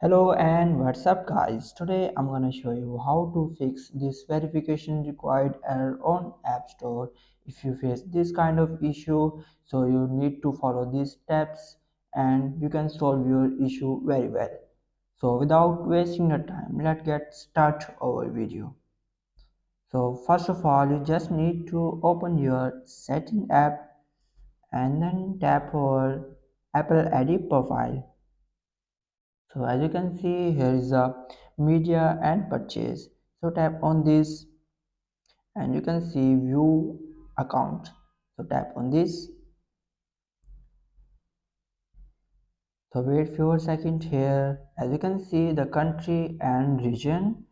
Hello and what's up guys. Today I'm gonna show you how to fix this verification required error on App Store. If you face this kind of issue, so you need to follow these steps and you can solve your issue very well. So without wasting your time, let's get start our video. So first of all, you just need to open your setting app and then tap our Apple ID profile. So as you can see, here is a media and purchase. So tap on this and you can see view account. So tap on this. So wait for a second here. As you can see the country and region.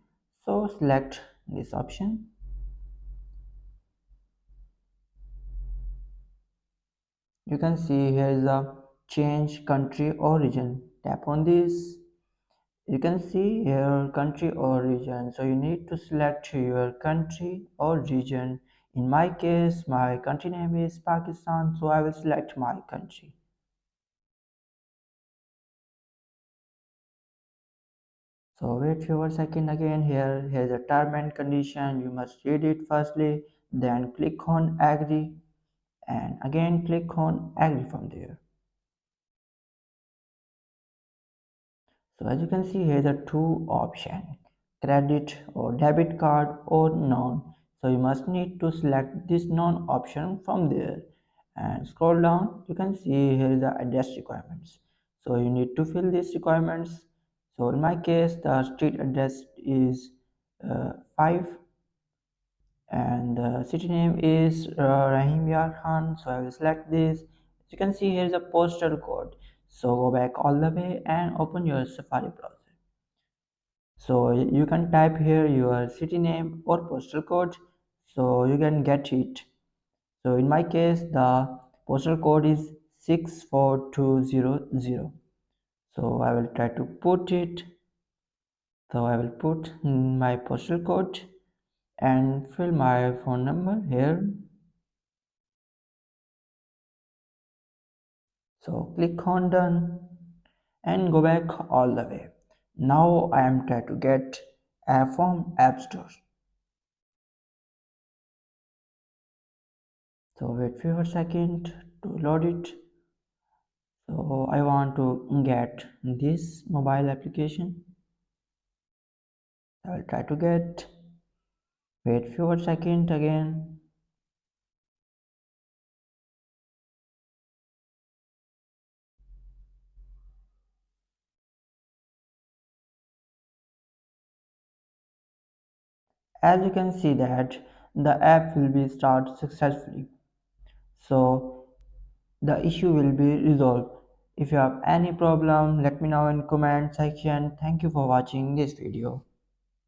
So select this option. You can see here is a change country or region. Tap on this. You can see here country or region, so you need to select your country or region. In my case my country name is Pakistan, so I will select my country. So wait for a second again. Here's a term and condition. You must read it firstly, then click on agree and again click on agree from there. So as you can see here the two option, credit or debit card or none. So you must need to select this none option from there and scroll down. You can see here is the address requirements. So you need to fill these requirements. So in my case the street address is 5 and the city name is Rahim Yar Khan. So I will select this. As you can see here is a postal code. So go back all the way and open your Safari browser. So you can type here your city name or postal code so you can get it. So in my case the postal code is 64200. So I will try to put it. So I will put my postal code and fill my phone number here. So click on done and go back all the way. Now I am trying to get a from App Store. So wait for a second to load it. So I want to get this mobile application. I will try to get. Wait for a second again. As you can see that the app will be start successfully. So the issue will be resolved. If you have any problem, let me know in comment section. Thank you for watching this video.